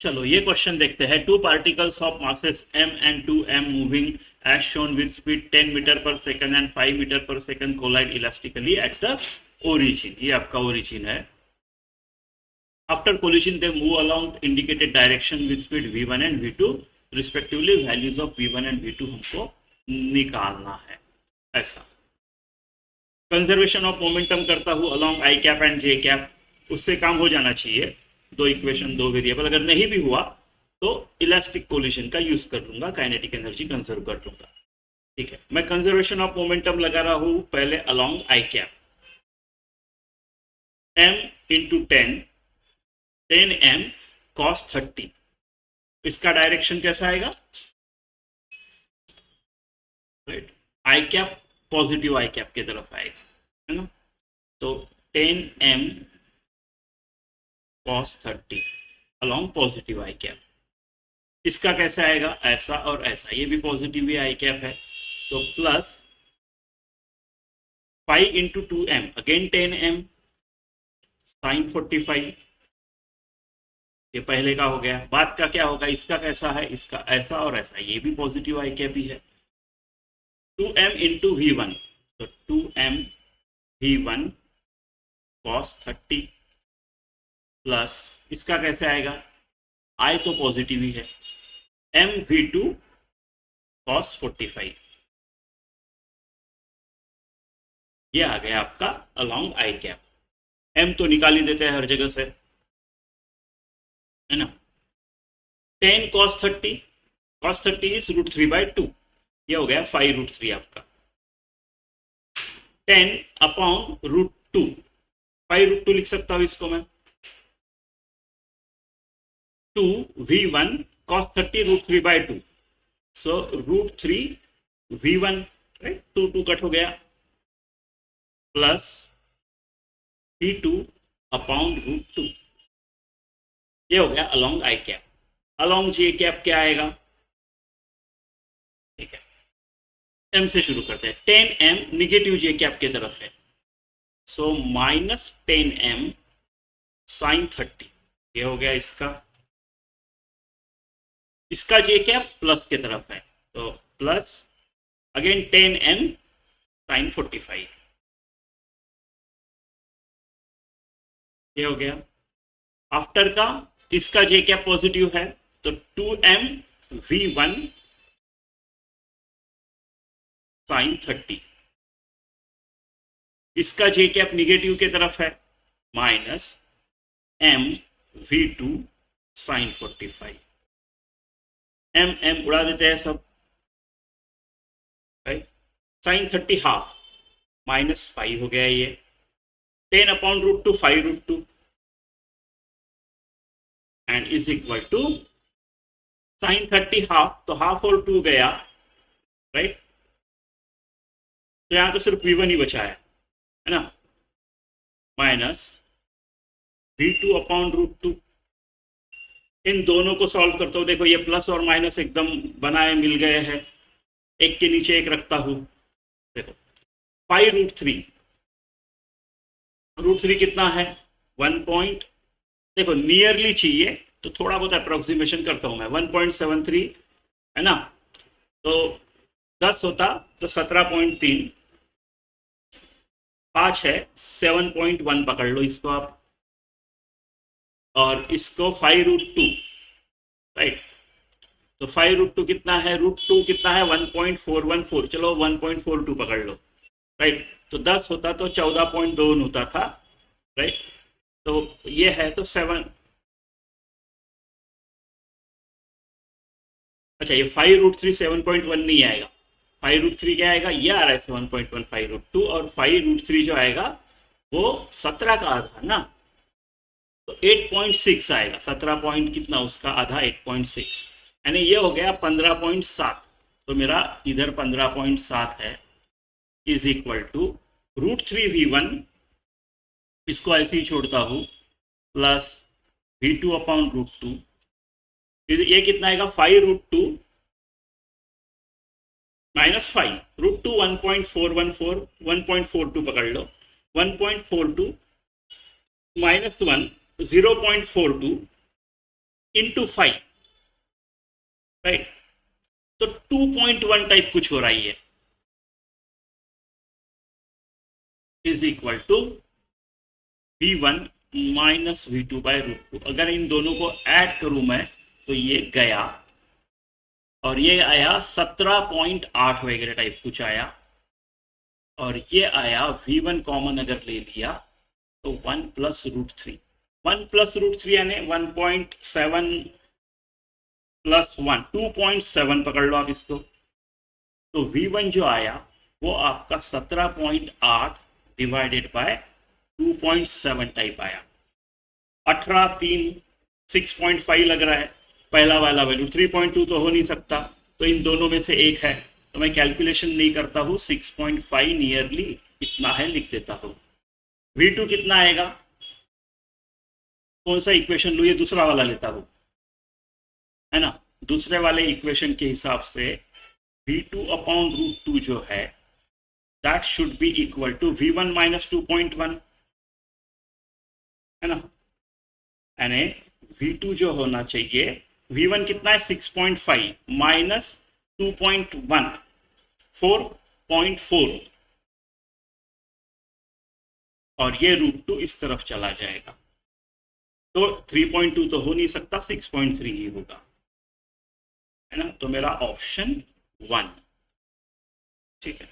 चलो ये क्वेश्चन देखते हैं। Two particles of masses m and 2m moving as shown with speed 10 metre per second and 5 metre per second collide elastically at the origin. ये आपका origin है। After collision they move along indicated direction with speed v1 and v2 respectively. Values of v1 and v2 हमको निकालना है। ऐसा conservation of momentum करता हूँ along I cap and J cap, उससे काम हो जाना चाहिए। दो इक्वेशन दो वेरिएबल, अगर नहीं भी हुआ तो इलास्टिक कोलिजन का यूज कर लूंगा, काइनेटिक एनर्जी कंजर्व कर लूंगा। ठीक है, मैं कंजर्वेशन ऑफ मोमेंटम लगा रहा हूं पहले along I cap. m into 10m cos 30, इसका डायरेक्शन कैसा आएगा? Right, I cap positive I cap की तरफ आएगा, है ना। तो 10m cos 30 along positive I cap. इसका कैसे आएगा? ऐसा और ऐसा, ये भी पॉजिटिव ही आई कैप है। तो plus 5 into 2m, again 10m sign 45, ये पहले का हो गया। बाद का क्या होगा? इसका कैसा है? इसका ऐसा और ऐसा, ये भी पॉजिटिव आई कैप ही है। 2m इंटू v1, तो 2m v1 cos 30 प्लस इसका कैसे आएगा? आई तो पॉजिटिव ही है, m v2 cos 45, ये आ गया आपका अलोंग आई कैप। m तो निकाल ही देते हैं हर जगह से, है ना। 10 cos 30, cos 30 इज √3/2, ये हो गया 5√3 आपका। 10 अपॉन √2, 5√2 लिख सकता हूँ इसको मैं। 2 v1 cos 30 √3/2, सो √3 v1, राइट, 2 कट हो गया, प्लस v2 अपॉन √2, ये हो गया along I cap. Along J cap क्या आएगा? ठीक है, m से शुरू करते हैं। 10m निगेटिव जे कैप की तरफ है, सो माइनस 10m साइन 30, ये हो गया इसका। इसका जे कैप प्लस की तरफ है, तो प्लस अगेन 10m साइन 45, ये हो गया। आफ्टर का इसका जे कैप पॉजिटिव है, तो 2m v1 साइन 30, इसका जे कैप निगेटिव की तरफ है, minus m v2 sign 45। m उड़ा देते हैं सब, राइट। साइन 30 हाफ, -5 हो गया ये। 10 upon √2 5√2 and is equal to sine 30 half, तो हाफ और 2 गया, राइट। तो यहां तो सिर्फ v1 ही बचा है ना, माइनस v2 अपॉन √2। इन दोनों को सॉल्व करता हूं, देखो ये प्लस और माइनस एकदम बनाए मिल गए हैं, एक के नीचे एक रखता हूं। देखो 5√3, √3 कितना है? 1 देखो नियरली चाहिए तो थोड़ा बहुत अप्रोक्सीमेशन करता हूं मैं, 1.73 है ना। तो 10 होता तो 17.3, 5 है 7.1 पकड़ लो इसको आप, और इसको 5√2, राइट। तो 5√2 कितना है? √2 कितना है? 1.414, चलो 1.42 पकड़ लो, राइट। तो 10 होता तो 14.2 होता था, राइट। तो ये है तो 7, अच्छा ये 5√3 7.1 नहीं आएगा, 5√3 क्या आएगा? ये आ रहा है 7.1 5√2, और 5√3 जो आएगा वो 17 का आधा ना, तो 8.6 आएगा। 17 पॉइंट कितना उसका आधा? 8.6, यानी ये हो गया 15.7। तो मेरा इधर 15.7 है, इज इक्वल टू √3 v1, इसको ऐसे ही छोड़ता हूँ, प्लस v2 अपॉन √2, ये कितना आएगा? 5√2 माइनस 5, √2 1.414, 1.42 पकड़ लो, 1.42 -1 0.42, इंटू 5, राइट। तो 2.1 टाइप कुछ हो रही है, is equal to V1 minus V2 by √2। अगर इन दोनों को ऐड करूं मैं तो ये गया, और ये आया 17.8 वगैरह टाइप कुछ आया, और ये आया V1 कॉमन अगर ले लिया तो 1 प्लस √3, 1 प्लस √3 यानी 1.7 प्लस 1, 2.7 पकड़ लो आप इसको। तो V1 जो आया वो आपका 17.8 डिवाइडेड बाय 2.7 टाइप आया। 18 3 6.5 लग रहा है, पहला वाला वैल्यू 3.2 तो हो नहीं सकता, तो इन दोनों में से एक है, तो मैं कैलकुलेशन नहीं करता हूँ, 6.5 नियरली इतना है लिख देता हूँ। V2 कितना आएगा, कौन सा इक्वेशन लूँ, ये दूसरा वाला लेता हूँ, है ना। दूसरे वाले इक्वेशन के हिसाब से V2 अपॉन √2 जो है that should be equal to V1 minus 2.1, है ना। यानी V2 जो होना चाहिए, V1 कितना है 6.5 माइनस 2.1 4.4, और ये √2 इस तरफ चला जाएगा, तो 3.2 तो हो नहीं सकता, 6.3 ही होगा, है ना। तो मेरा ऑप्शन 1 ठीक है।